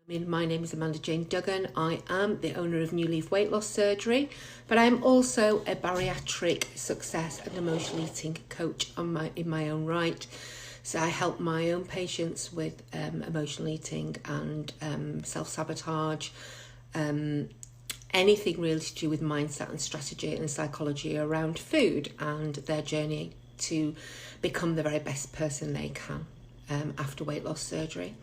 My name is Amanda Jane Duggan. I am the owner of New Leaf Weight Loss Surgery, but I'm also a bariatric success and emotional eating coach in my own right. So I help my own patients with emotional eating and self-sabotage, anything really to do with mindset and strategy and psychology around food and their journey to become the very best person they can after weight loss surgery.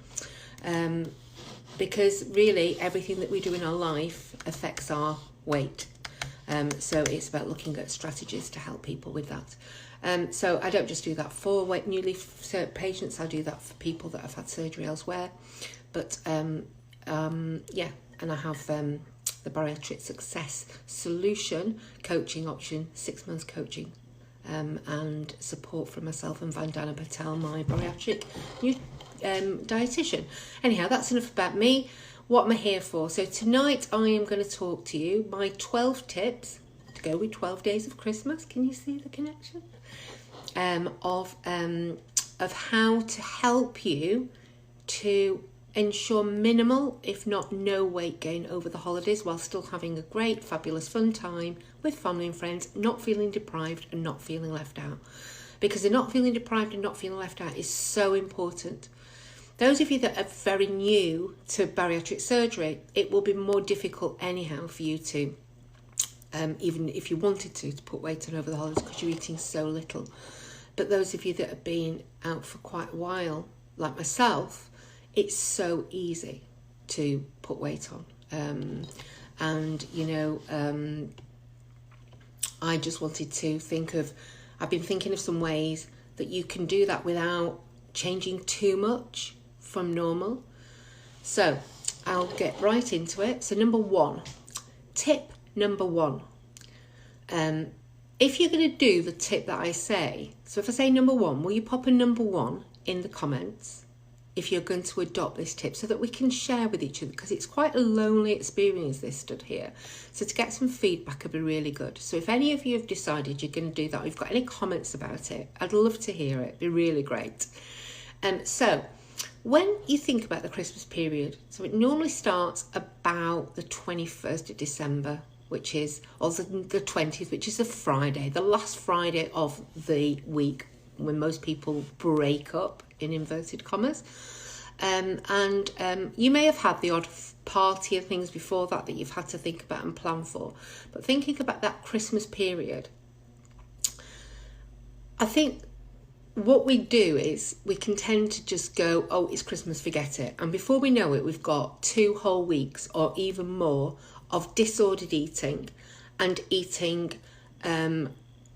Because really everything that we do in our life affects our weight. So it's about looking at strategies to help people with that. So I don't just do that for New Leaf patients, I do that for people that have had surgery elsewhere. But yeah, and I have the Bariatric Success Solution coaching option, 6 months coaching and support from myself and Vandana Patel, my bariatric dietitian. Anyhow, that's enough about me. What am I here for? So tonight I am going to talk to you my 12 tips to go with 12 days of Christmas. Can you see the connection? Of how to help you to ensure minimal, if not no, weight gain over the holidays while still having a great, fabulous, fun time with family and friends, not feeling deprived and not feeling left out. Because the not feeling deprived and not feeling left out is so important. Those of you that are very new to bariatric surgery, it will be more difficult anyhow for you to, even if you wanted to put weight on over the holidays because you're eating so little. But those of you that have been out for quite a while, like myself, it's so easy to put weight on. And, you know, I just wanted to I've been thinking of some ways that you can do that without changing too much from normal. So I'll get right into it. So tip number one. If you're going to do the tip that I say, so if I say number one, will you pop a number one in the comments if you're going to adopt this tip so that we can share with each other, because it's quite a lonely experience this stood here. So to get some feedback would be really good. So if any of you have decided you're going to do that, or you've got any comments about it, I'd love to hear it. It'd be really great. So when you think about the Christmas period, so it normally starts about the 21st of December, which is, or the 20th, which is a Friday, the last Friday of the week when most people break up, in inverted commas. And you may have had the odd party and things before that you've had to think about and plan for. But thinking about that Christmas period, I think what we do is we can tend to just go, oh, it's Christmas, forget it. And before we know it, we've got 2 whole weeks or even more of disordered eating and eating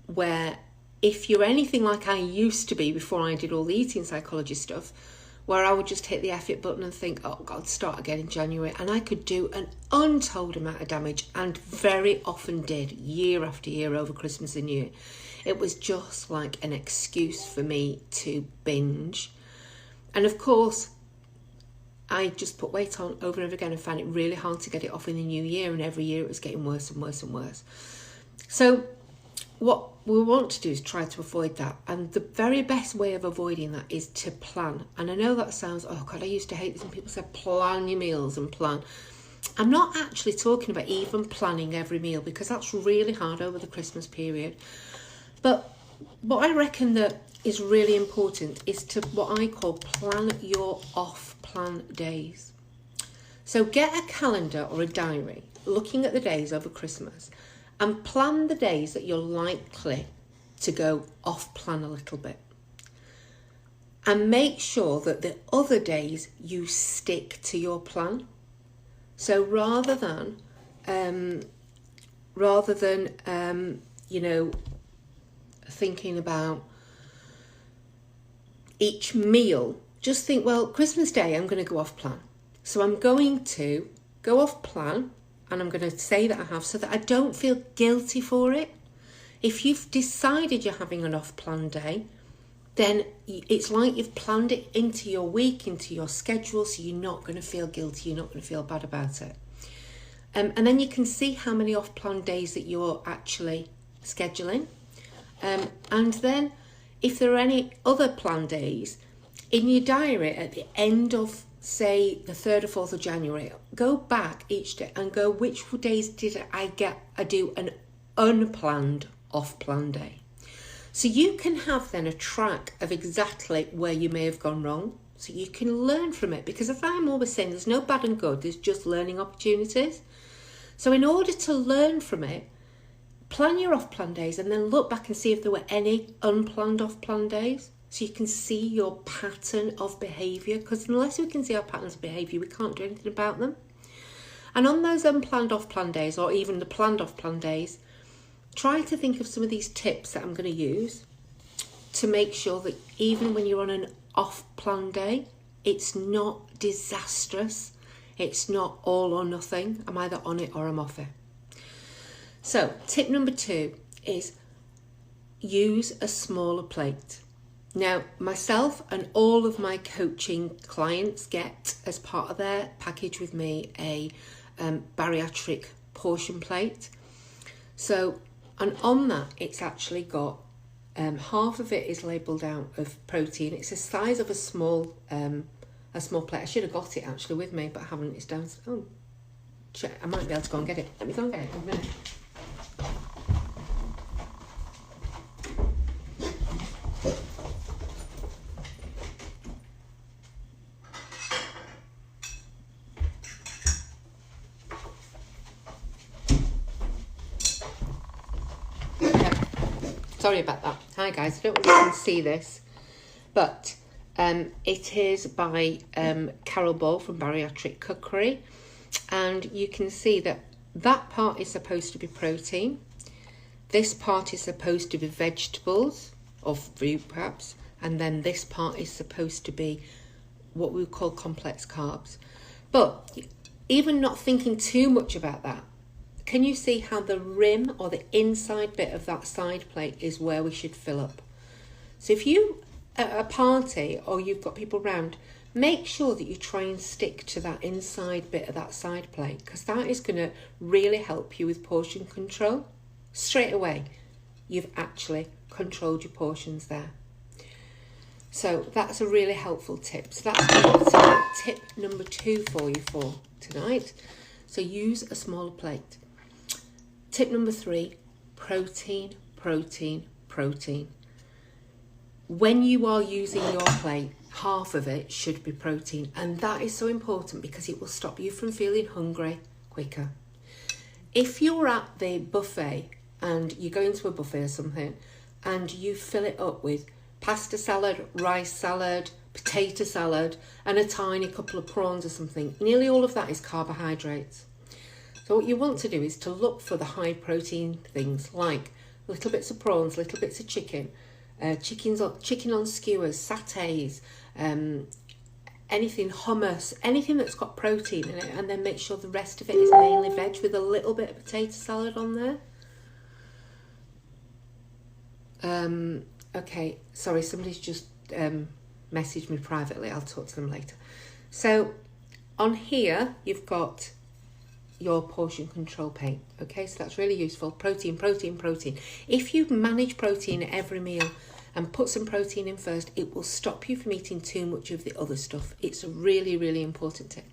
where, if you're anything like I used to be before I did all the eating psychology stuff, where I would just hit the F it button and think, oh God, start again in January. And I could do an untold amount of damage, and very often did, year after year over Christmas and New Year. It was just like an excuse for me to binge. And of course, I just put weight on over and over again and found it really hard to get it off in the new year. And every year it was getting worse and worse and worse. So what we want to do is try to avoid that. And the very best way of avoiding that is to plan. And I know that sounds, oh God, I used to hate this when people said plan your meals and plan. I'm not actually talking about even planning every meal, because that's really hard over the Christmas period. But what I reckon that is really important is to what I call plan your off-plan days. So get a calendar or a diary looking at the days over Christmas and plan the days that you're likely to go off-plan a little bit. And make sure that the other days you stick to your plan. So rather than you know, thinking about each meal, just think, well, Christmas Day, I'm going to go off plan. So I'm going to go off plan, and I'm going to say that I have, so that I don't feel guilty for it. If you've decided you're having an off-plan day, then it's like you've planned it into your week, into your schedule, so you're not going to feel guilty, you're not going to feel bad about it. And then you can see how many off-plan days that you're actually scheduling. And then if there are any other planned days, in your diary at the end of say the 3rd or 4th of January, go back each day and go, which days did I do an unplanned off-plan day? So you can have then a track of exactly where you may have gone wrong, so you can learn from it. Because as I'm always saying, there's no bad and good, there's just learning opportunities. So in order to learn from it, plan your off-plan days and then look back and see if there were any unplanned off-plan days, so you can see your pattern of behaviour, because unless we can see our patterns of behaviour, we can't do anything about them. And on those unplanned off-plan days, or even the planned off-plan days, try to think of some of these tips that I'm going to use to make sure that even when you're on an off-plan day, it's not disastrous. It's not all or nothing. I'm either on it or I'm off it. So tip number 2 is use a smaller plate. Now, myself and all of my coaching clients get, as part of their package with me, a bariatric portion plate. So, and on that, it's actually got half of it is labelled out of protein. It's the size of a small plate. I should have got it actually with me, but I haven't. It's down. Oh, check. I might be able to go and get it. Let me go and get it in a minute. Sorry about that. Hi guys, I don't know if you can see this, but it is by Carol Ball from Bariatric Cookery, and you can see that that part is supposed to be protein, this part is supposed to be vegetables or fruit perhaps, and then this part is supposed to be what we call complex carbs. But even not thinking too much about that, can you see how the rim or the inside bit of that side plate is where we should fill up? So if you at a party or you've got people around, make sure that you try and stick to that inside bit of that side plate, because that is going to really help you with portion control. Straight away, you've actually controlled your portions there. So that's a really helpful tip. So that's tip number 2 for you for tonight. So use a smaller plate. Tip number 3, protein, protein, protein. When you are using your plate, half of it should be protein. And that is so important because it will stop you from feeling hungry quicker. If you're at the buffet and you go into a buffet or something and you fill it up with pasta salad, rice salad, potato salad, and a tiny couple of prawns or something, nearly all of that is carbohydrates. So what you want to do is to look for the high protein things like little bits of prawns, little bits of chicken, chicken on skewers, satay, anything, hummus, anything that's got protein in it, and then make sure the rest of it is mainly veg with a little bit of potato salad on there. Okay, sorry, somebody's just messaged me privately. I'll talk to them later. So on here, you've got your portion control plate. Okay, so that's really useful. Protein, protein, protein. If you manage protein at every meal and put some protein in first, it will stop you from eating too much of the other stuff. It's a really, really important tip.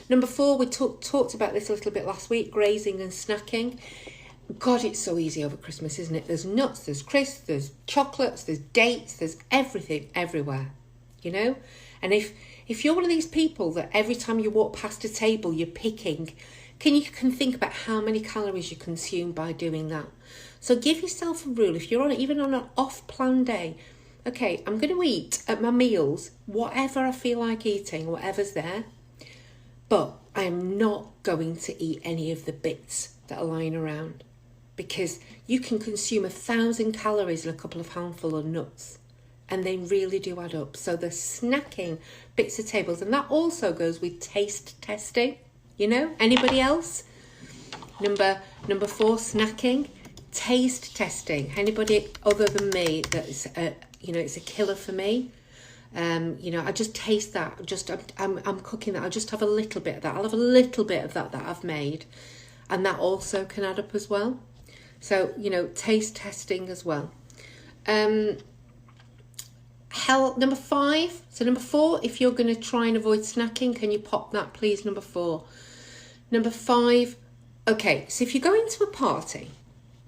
Number 4, we talked about this a little bit last week, grazing and snacking. God, it's so easy over Christmas, isn't it? There's nuts, there's crisps, there's chocolates, there's dates, there's everything everywhere, you know? And if you're one of these people that every time you walk past a table, you're picking, you can think about how many calories you consume by doing that. So give yourself a rule. If you're even on an off-plan day, okay, I'm going to eat at my meals whatever I feel like eating, whatever's there, but I am not going to eat any of the bits that are lying around, because you can consume 1,000 calories in a couple of handfuls of nuts, and they really do add up. So the snacking bits of tables, and that also goes with taste testing. You know, anybody else? Number 4, snacking, taste testing. Anybody other than me that's it's a killer for me. I just taste that. I'm cooking that. I'll just have a little bit of that. I'll have a little bit of that I've made, and that also can add up as well. So taste testing as well. Number 5. So number 4, if you're going to try and avoid snacking, can you pop that, please? Number 4. Number 5. Okay, so if you go into a party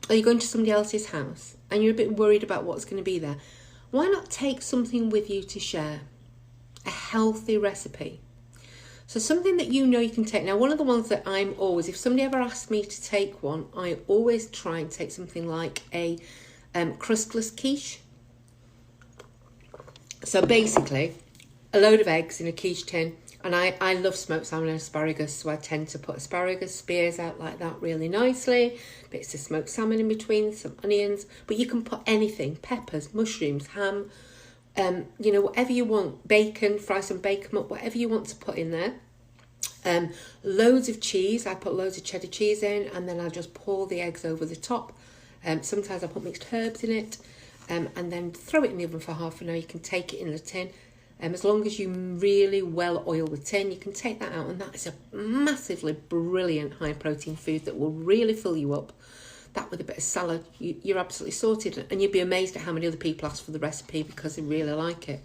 or you're going to somebody else's house and you're a bit worried about what's going to be there, why not take something with you to share? A healthy recipe. So something that you know you can take. Now, one of the ones that I'm always, if somebody ever asks me to take one, I always try and take something like a crustless quiche. So basically, a load of eggs in a quiche tin. And I love smoked salmon and asparagus, so I tend to put asparagus spears out like that really nicely. Bits of smoked salmon in between, some onions. But you can put anything, peppers, mushrooms, ham, whatever you want. Bacon, fry some bacon up, whatever you want to put in there. Loads of cheese. I put loads of cheddar cheese in, and then I just pour the eggs over the top. Sometimes I put mixed herbs in it, and then throw it in the oven for half an hour. You can take it in the tin. As long as you really well oil the tin, you can take that out, and that is a massively brilliant high protein food that will really fill you up. That with a bit of salad, you're absolutely sorted, and you'd be amazed at how many other people ask for the recipe because they really like it.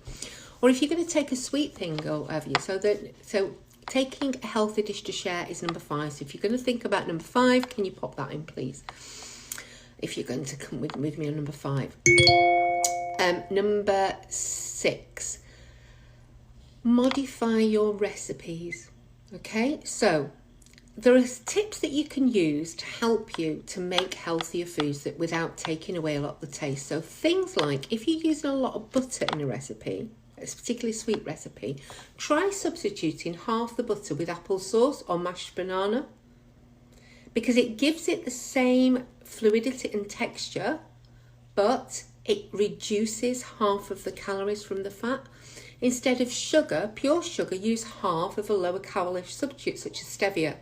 Or if you're going to take a sweet thing or whatever, so taking a healthy dish to share is number 5. So if you're going to think about number 5, can you pop that in, please? If you're going to come with me on number 5. Number 6. Modify your recipes. Okay, so there are tips that you can use to help you to make healthier foods that without taking away a lot of the taste. So things like if you're using a lot of butter in a recipe, a particularly sweet recipe, try substituting half the butter with applesauce or mashed banana, because it gives it the same fluidity and texture, but it reduces half of the calories from the fat. Instead of sugar, pure sugar, use half of a lower calorie substitute such as stevia.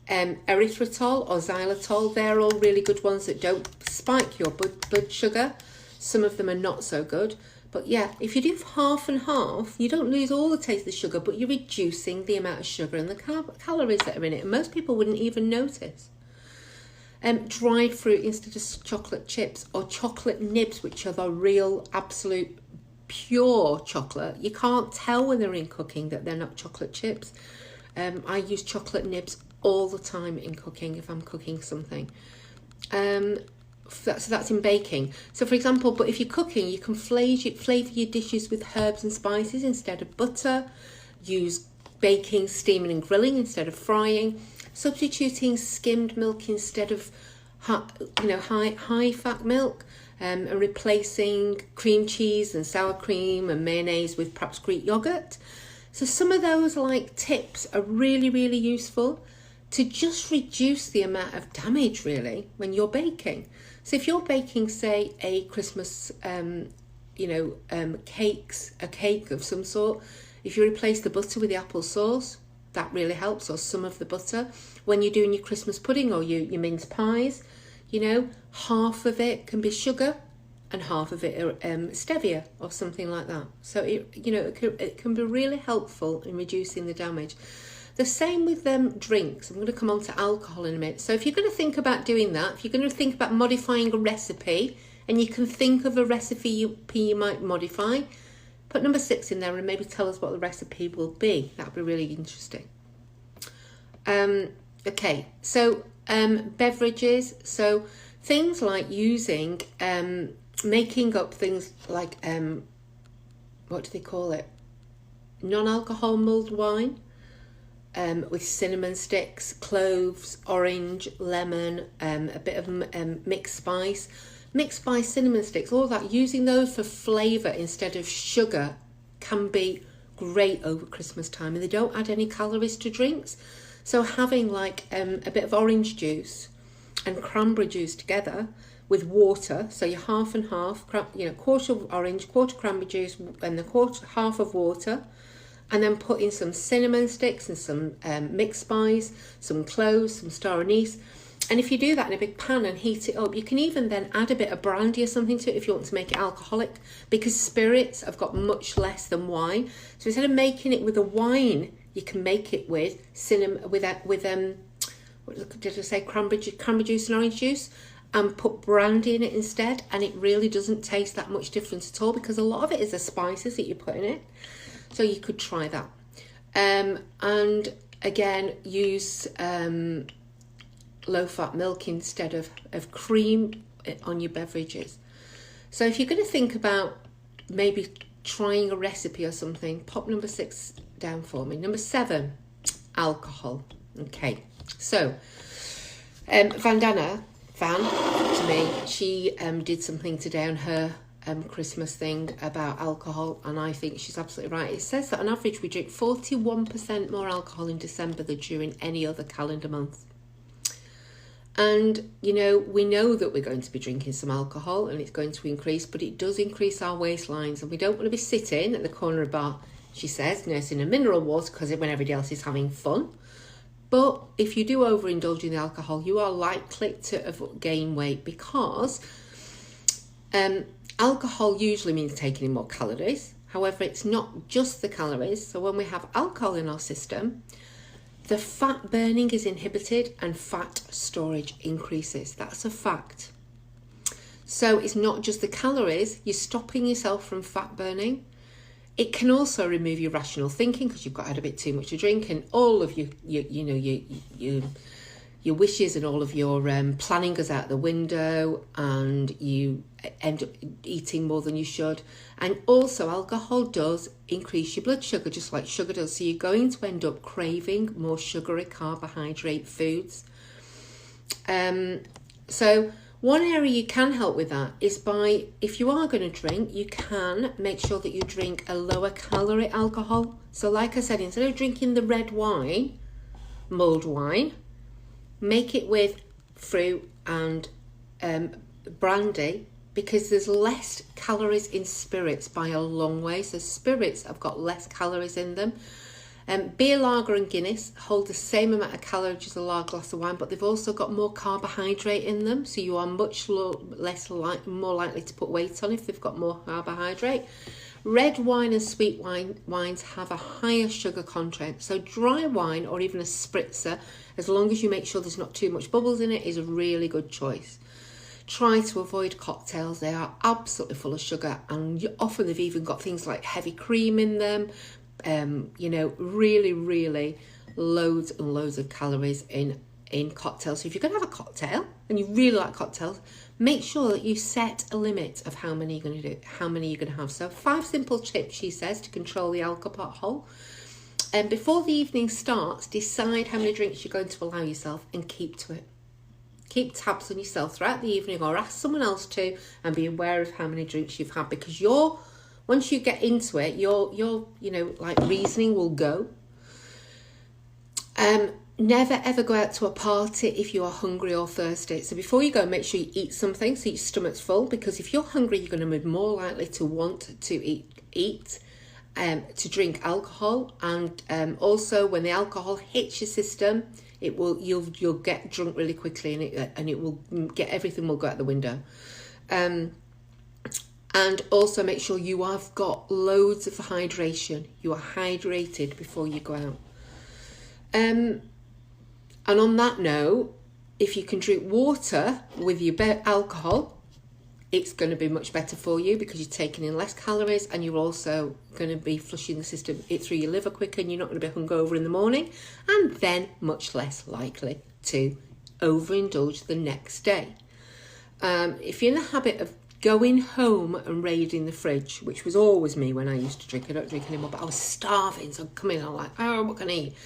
Erythritol or xylitol, they're all really good ones that don't spike your blood sugar. Some of them are not so good. But yeah, if you do half and half, you don't lose all the taste of the sugar, but you're reducing the amount of sugar and the calories that are in it. And most people wouldn't even notice. Dried fruit instead of chocolate chips, or chocolate nibs, which are the real absolute pure chocolate. You can't tell when they're in cooking that they're not chocolate chips. I use chocolate nibs all the time in cooking if I'm cooking something. So that's in baking. So for example, but if you're cooking, you can flavour your dishes with herbs and spices instead of butter. Use baking, steaming and grilling instead of frying. Substituting skimmed milk instead of high fat milk. And replacing cream cheese and sour cream and mayonnaise with perhaps Greek yogurt. So some of those tips are really, really useful to just reduce the amount of damage really when you're baking. So if you're baking, say, a Christmas, a cake of some sort, if you replace the butter with the applesauce, that really helps, or some of the butter. When you're doing your Christmas pudding or your mince pies, half of it can be sugar and half of it stevia or something like that. So it can be really helpful in reducing the damage. The same with drinks. I'm going to come on to alcohol in a minute. So if you're going to think about doing that, if you're going to think about modifying a recipe, and you can think of a recipe you might modify, put number 6 in there and maybe tell us what the recipe will be. That would be really interesting. Okay, so beverages. So things like using, making up things like, what do they call it? Non-alcohol mulled wine with cinnamon sticks, cloves, orange, lemon, a bit of mixed spice, cinnamon sticks, all that. Using those for flavour instead of sugar can be great over Christmas time, and they don't add any calories to drinks. So having a bit of orange juice and cranberry juice together with water, so you're half and half, quarter of orange, quarter cranberry juice, and half of water, and then put in some cinnamon sticks and some mixed spice, some cloves, some star anise. And if you do that in a big pan and heat it up, you can even then add a bit of brandy or something to it if you want to make it alcoholic, because spirits have got much less than wine. So instead of making it with a wine, you can make it with cinnamon, what did I say, cranberry juice and orange juice, and put brandy in it instead, and it really doesn't taste that much different at all, because a lot of it is the spices that you put in it. So you could try that. And again, use low-fat milk instead of cream on your beverages. So if you're going to think about maybe trying a recipe or something, pop number 6 down for me. Number 7, alcohol. Okay, so Van to me, she did something today on her Christmas thing about alcohol, and I think she's absolutely right. It says that on average we drink 41% more alcohol in December than during any other calendar month. And, you know, we know that we're going to be drinking some alcohol and it's going to increase, but it does increase our waistlines, and we don't want to be sitting at the corner of a bar, she says, nursing a mineral water because when everybody else is having fun. But if you do overindulge in the alcohol, you are likely to gain weight, because alcohol usually means taking in more calories. However, it's not just the calories. So when we have alcohol in our system, the fat burning is inhibited and fat storage increases. That's a fact. So it's not just the calories, you're stopping yourself from fat burning. It can also remove your rational thinking, because you've had a bit too much to drink, and all of your wishes and all of your planning goes out the window, and you end up eating more than you should. And also alcohol does increase your blood sugar, just like sugar does. So you're going to end up craving more sugary carbohydrate foods. So one area you can help with that is by, if you are going to drink, you can make sure that you drink a lower calorie alcohol. So like I said, instead of drinking the red wine, mulled wine, make it with fruit and brandy, because there's less calories in spirits by a long way. So spirits have got less calories in them. Beer, lager and Guinness hold the same amount of calories as a large glass of wine, but they've also got more carbohydrate in them, so you are much more likely to put weight on if they've got more carbohydrate. Red wine and sweet wines have a higher sugar content, so dry wine or even a spritzer, as long as you make sure there's not too much bubbles in it, is a really good choice. Try to avoid cocktails. They are absolutely full of sugar, and often they've even got things like heavy cream in them. Really loads and loads of calories in cocktails. So if you're going to have a cocktail and you really like cocktails, make sure that you set a limit of how many you're going to do, how many you're going to have. So 5 simple tips, she says, to control the alcohol. And before the evening starts, decide how many drinks you're going to allow yourself and keep to it. Keep tabs on yourself throughout the evening, or ask someone else to, and be aware of how many drinks you've had, because once you get into it, your reasoning will go. Never ever go out to a party if you are hungry or thirsty. So before you go, make sure you eat something so your stomach's full, because if you're hungry, you're going to be more likely to want to eat, to drink alcohol, and also when the alcohol hits your system, you'll get drunk really quickly, and it will everything will go out the window. And also make sure you have got loads of hydration. You are hydrated before you go out. And on that note, if you can drink water with your alcohol, it's going to be much better for you, because you're taking in less calories, and you're also going to be flushing the system through your liver quicker, and you're not going to be hungover in the morning, and then much less likely to overindulge the next day. If you're in the habit of going home and raiding the fridge, which was always me when I used to drink. I don't drink anymore, but I was starving, so I'd come in, I'm like, oh, what can I eat?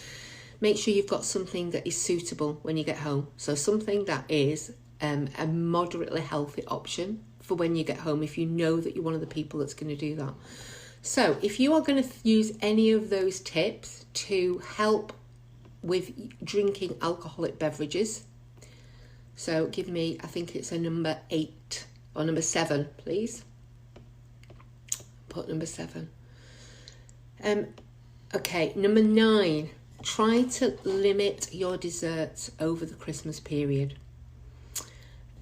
Make sure you've got something that is suitable when you get home. So something that is a moderately healthy option for when you get home, if you know that you're one of the people that's going to do that. So if you are going to use any of those tips to help with drinking alcoholic beverages, so give me, I think it's a number 8 or number 7, please. Put number 7. Okay, number 9. Try to limit your desserts over the Christmas period.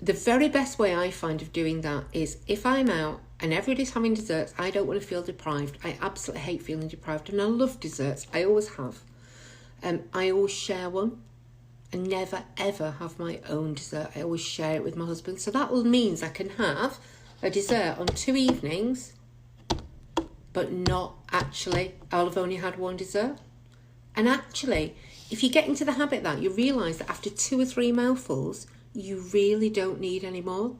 The very best way I find of doing that is, if I'm out and everybody's having desserts, I don't want to feel deprived. I absolutely hate feeling deprived, and I love desserts. I always have. I always share one. I never ever have my own dessert. I always share it with my husband. So that means I can have a dessert on 2 evenings, but not actually, I'll have only had one dessert. And actually, if you get into the habit that, you realise that after 2 or 3 mouthfuls, you really don't need any more.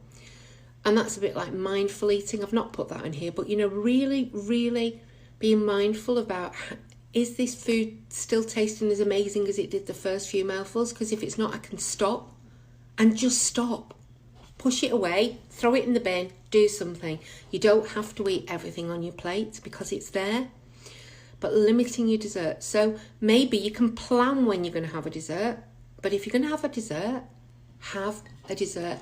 And that's a bit like mindful eating. I've not put that in here, but really, really being mindful about, is this food still tasting as amazing as it did the first few mouthfuls? Because if it's not, I can stop, and just stop. Push it away, throw it in the bin, do something. You don't have to eat everything on your plate because it's there. But limiting your dessert. So maybe you can plan when you're going to have a dessert, but if you're going to have a dessert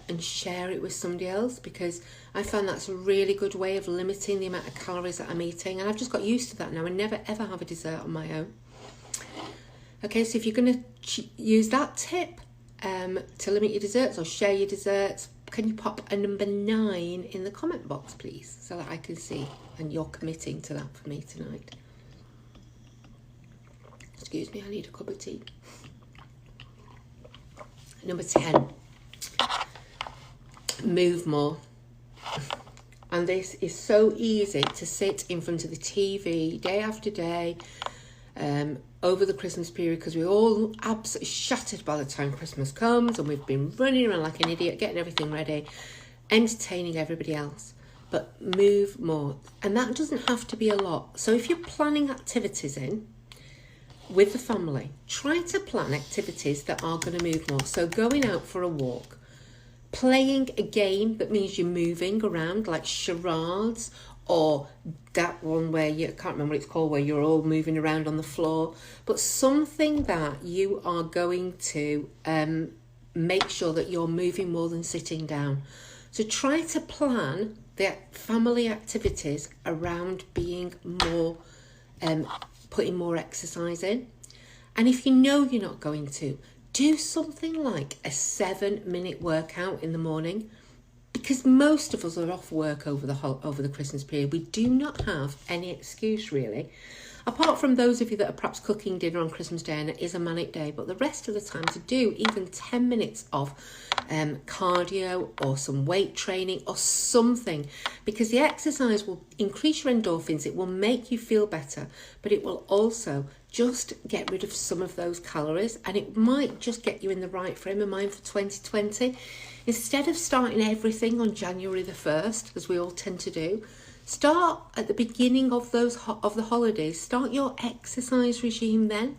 and share it with somebody else, because I found that's a really good way of limiting the amount of calories that I'm eating, and I've just got used to that now. I never ever have a dessert on my own. Okay, so if you're going to use that tip to limit your desserts or share your desserts, can you pop a number 9 in the comment box, please, so that I can see and you're committing to that for me tonight. Excuse me, I need a cup of tea. Number 10, move more. And this is so easy to sit in front of the TV day after day over the Christmas period, because we're all absolutely shattered by the time Christmas comes, and we've been running around like an idiot, getting everything ready, entertaining everybody else. But move more. And that doesn't have to be a lot. So if you're planning activities in with the family, try to plan activities that are going to move more. So going out for a walk, playing a game that means you're moving around, like charades, or that one where I can't remember what it's called, where you're all moving around on the floor, but something that you are going to make sure that you're moving more than sitting down. So try to plan the family activities around being more putting more exercise in. And if you know you're not going to, do something like a 7-minute workout in the morning, because most of us are off work over the Christmas period. We do not have any excuse really, apart from those of you that are perhaps cooking dinner on Christmas Day and it is a manic day, but the rest of the time to do even 10 minutes of cardio or some weight training or something, because the exercise will increase your endorphins, it will make you feel better, but it will also just get rid of some of those calories, and it might just get you in the right frame of mind for 2020. Instead of starting everything on January the 1st, as we all tend to do, start at the beginning of the holidays. Start your exercise regime then.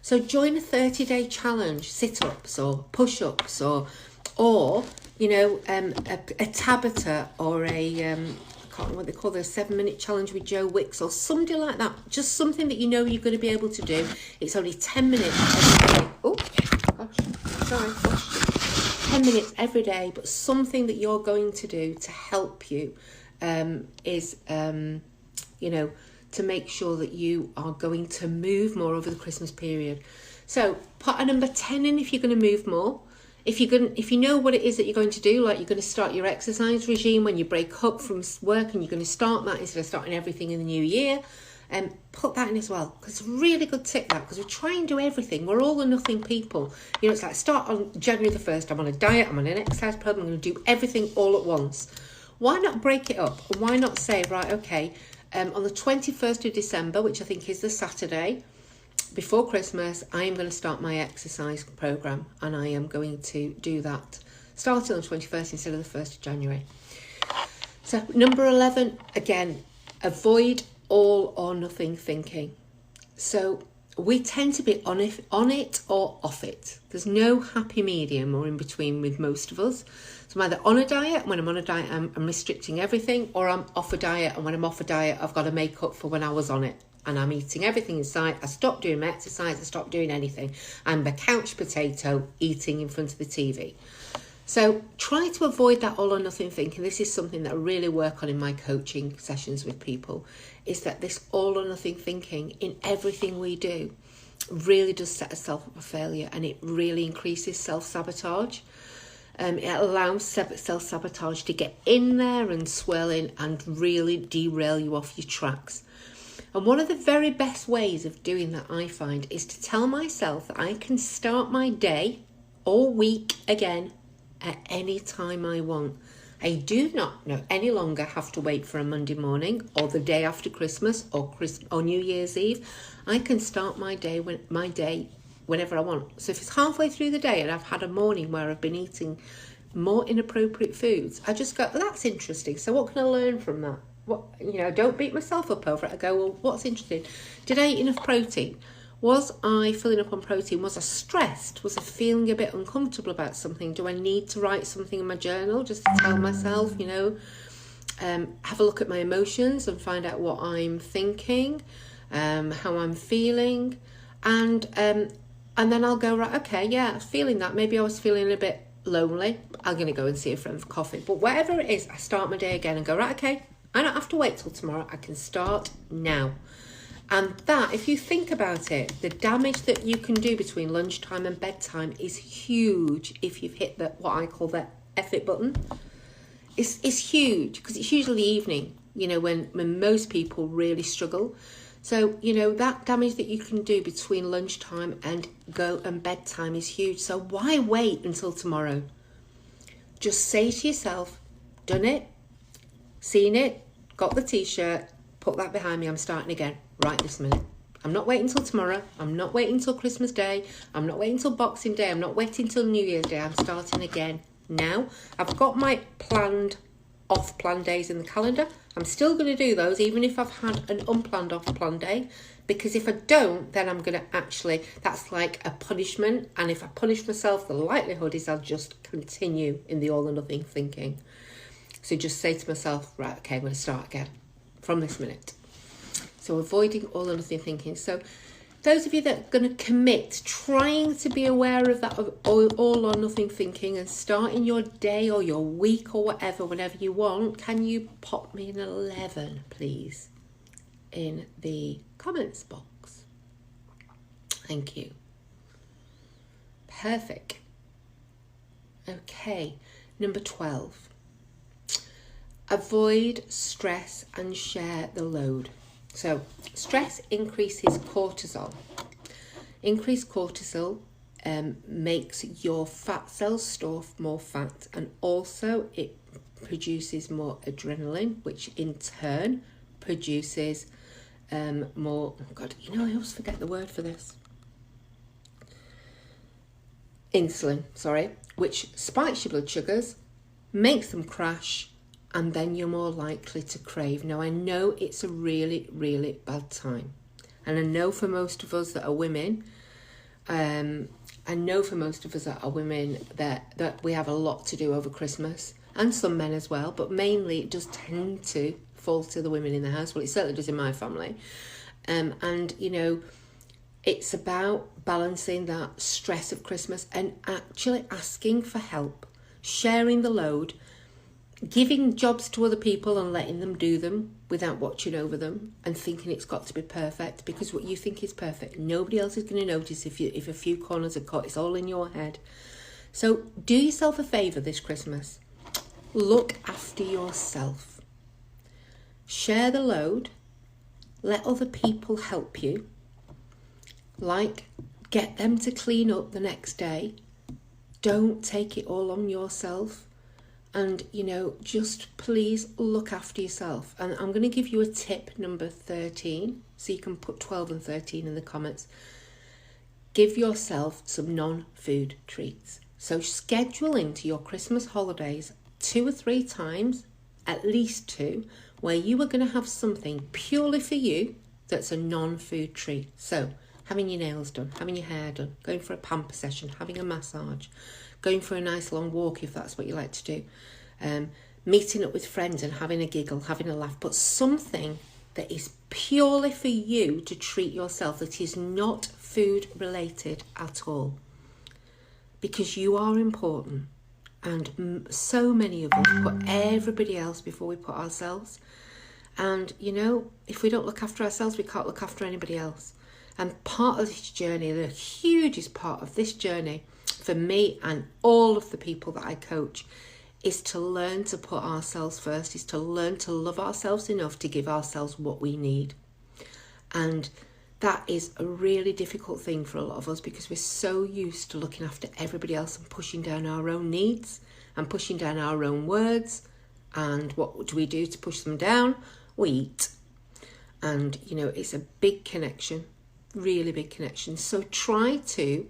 So join a 30-day challenge, sit-ups or push-ups, or a Tabata, or a I can't remember what they call it, a 7-minute challenge with Joe Wicks or something like that. Just something that you know you're going to be able to do. It's only 10 minutes every day. Oh gosh, sorry. 10 minutes every day, but something that you're going to do to help you is to make sure that you are going to move more over the Christmas period. So put a number 10 in if you're going to move more. If you know what it is that you're going to do, like you're going to start your exercise regime when you break up from work, and you're going to start that instead of starting everything in the new year, and put that in as well, because it's a really good tip, that, because we try and do everything. We're all or nothing people. It's like, start on January the 1st, I'm on a diet, I'm on an exercise program, I'm going to do everything all at once. Why not break it up? And why not say, right, okay, on the 21st of December, which I think is the Saturday before Christmas, I am going to start my exercise program, and I am going to do that starting on the 21st instead of the 1st of January. So number 11, again, avoid all or nothing thinking. So we tend to be on it or off it. There's no happy medium or in between with most of us. So I'm either on a diet, and when I'm on a diet I'm restricting everything, or I'm off a diet, and when I'm off a diet I've got to make up for when I was on it, and I'm eating everything in sight. I stopped doing my exercise, I stopped doing anything. I'm a couch potato eating in front of the TV. So try to avoid that all or nothing thinking. This is something that I really work on in my coaching sessions with people, is that this all or nothing thinking in everything we do really does set us up for failure, and it really increases self-sabotage. It allows self-sabotage to get in there and swell in and really derail you off your tracks. And one of the very best ways of doing that, I find, is to tell myself that I can start my day or week again at any time I want. I do not any longer have to wait for a Monday morning or the day after Christmas or New Year's Eve. I can start my day whenever I want. So if it's halfway through the day and I've had a morning where I've been eating more inappropriate foods, I just go, well, that's interesting. So what can I learn from that? Don't beat myself up over it. I go, well, what's interesting? Did I eat enough protein? Was I filling up on protein? Was I stressed? Was I feeling a bit uncomfortable about something? Do I need to write something in my journal just to tell myself, have a look at my emotions and find out what I'm thinking, how I'm feeling, and then I'll go, right, okay, yeah, feeling that. Maybe I was feeling a bit lonely. I'm going to go and see a friend for coffee. But whatever it is, I start my day again and go, right, okay, I don't have to wait till tomorrow. I can start now. And that, if you think about it, the damage that you can do between lunchtime and bedtime is huge if you've hit what I call the F it button. It's huge because it's usually evening, when most people really struggle. So, that damage that you can do between lunchtime and bedtime is huge. So why wait until tomorrow? Just say to yourself, done it, seen it, got the t-shirt, put that behind me, I'm starting again. Right this minute. I'm not waiting till tomorrow. I'm not waiting till Christmas Day. I'm not waiting till Boxing Day. I'm not waiting till New Year's Day. I'm starting again now. I've got my planned days in the calendar. I'm still going to do those even if I've had an unplanned off-planned day, because if I don't, then I'm going to that's like a punishment. And if I punish myself, the likelihood is I'll just continue in the all or nothing thinking. So just say to myself, right, okay, I'm going to start again from this minute. So avoiding all or nothing thinking. So those of you that are going to commit, trying to be aware of that all or nothing thinking and starting your day or your week or whatever, whenever you want, can you pop me an 11, please, in the comments box? Thank you. Perfect. Okay, number 12. Avoid stress and share the load. So stress increases cortisol. Increased cortisol makes your fat cells store more fat, and also it produces more adrenaline, which in turn produces more, I always forget the word for this. Insulin, which spikes your blood sugars, makes them crash, and then you're more likely to crave. Now, I know it's a really, really bad time. And I know for most of us that are women, that we have a lot to do over Christmas, and some men as well, but mainly it does tend to fall to the women in the house. Well, it certainly does in my family. It's about balancing that stress of Christmas and actually asking for help, sharing the load, giving jobs to other people and letting them do them without watching over them and thinking it's got to be perfect, because what you think is perfect, nobody else is going to notice if a few corners are cut. It's all in your head. So do yourself a favour this Christmas. Look after yourself. Share the load. Let other people help you. Get them to clean up the next day. Don't take it all on yourself. And, just please look after yourself. And I'm going to give you a tip, number 13, so you can put 12 and 13 in the comments. Give yourself some non-food treats. So schedule into your Christmas holidays 2 or 3 times, at least 2, where you are going to have something purely for you that's a non-food treat. So having your nails done, having your hair done, going for a pamper session, having a massage, going for a nice long walk if that's what you like to do, meeting up with friends and having a giggle, having a laugh, but something that is purely for you to treat yourself, that is not food related at all, because you are important. And so many of us put everybody else before we put ourselves. And, if we don't look after ourselves, we can't look after anybody else. And part of this journey, the hugest part of this journey for me and all of the people that I coach, is to learn to put ourselves first, is to learn to love ourselves enough to give ourselves what we need. And that is a really difficult thing for a lot of us, because we're so used to looking after everybody else and pushing down our own needs and pushing down our own words. And what do we do to push them down? We eat. And, you know, it's a big connection, really big connection. So try to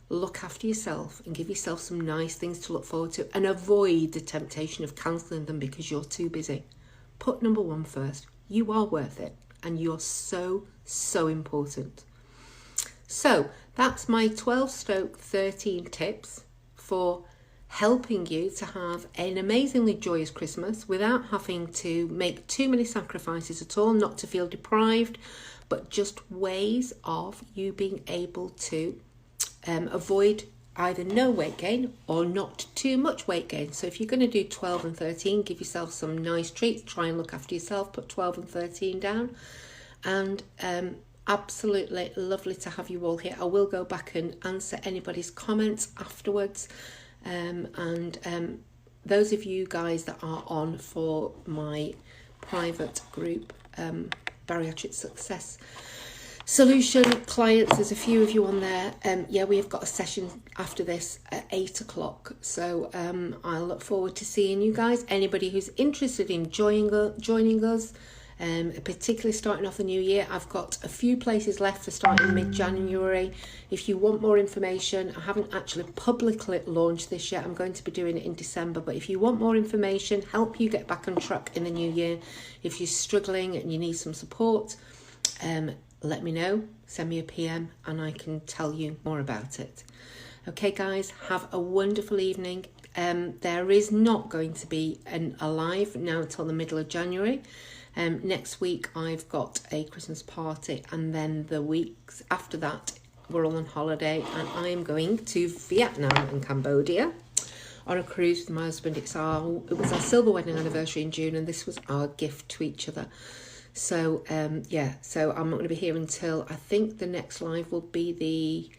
look after yourself and give yourself some nice things to look forward to, and avoid the temptation of cancelling them because you're too busy. Put number one first. You are worth it, and you're so, so important. So that's my 12/13 tips for helping you to have an amazingly joyous Christmas without having to make too many sacrifices at all, not to feel deprived, but just ways of you being able to avoid either no weight gain or not too much weight gain. So if you're going to do 12 and 13, give yourself some nice treats, try and look after yourself, put 12 and 13 down. And absolutely lovely to have you all here. I will go back and answer anybody's comments afterwards. Those of you guys that are on for my private group, Bariatric Success Solution clients, there's a few of you on there. Yeah, we have got a session after this at 8 o'clock. So I look forward to seeing you guys. Anybody who's interested in joining us, particularly starting off the new year, I've got a few places left for starting mid-January. If you want more information, I haven't actually publicly launched this yet. I'm going to be doing it in December. But if you want more information, help you get back on track in the new year, if you're struggling and you need some support, let me know, send me a PM and I can tell you more about it. Okay guys, have a wonderful evening. There is not going to be a live now until the middle of January. Next week I've got a Christmas party, and then the weeks after that we're all on holiday, and I am going to Vietnam and Cambodia on a cruise with my husband. It was our silver wedding anniversary in June, and this was our gift to each other. So yeah, so I'm not going to be here until, I think the next live will be the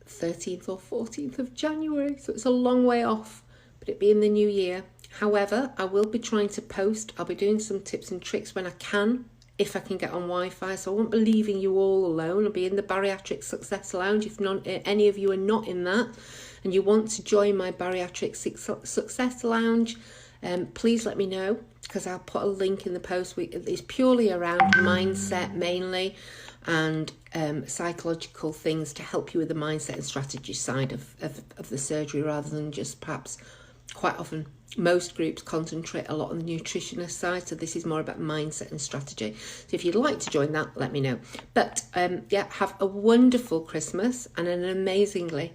13th or 14th of January. So it's a long way off, but it'll be in the new year. However, I will be trying to post. I'll be doing some tips and tricks when I can, if I can get on Wi-Fi. So I won't be leaving you all alone. I'll be in the Bariatric Success Lounge. If not, any of you are not in that and you want to join my Bariatric Success Lounge, please let me know, because I'll put a link in the post. It's purely around mindset mainly, and psychological things to help you with the mindset and strategy side of the surgery, rather than just perhaps, quite often most groups concentrate a lot on the nutritionist side, so this is more about mindset and strategy. So if you'd like to join that, let me know. But yeah, have a wonderful Christmas and an amazingly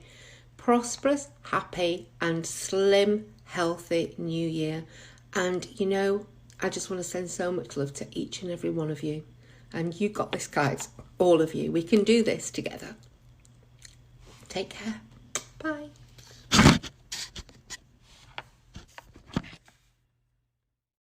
prosperous, happy and slim, healthy new year. And you know, I just want to send so much love to each and every one of you. And you got this, guys, all of you. We can do this together. Take care. Bye.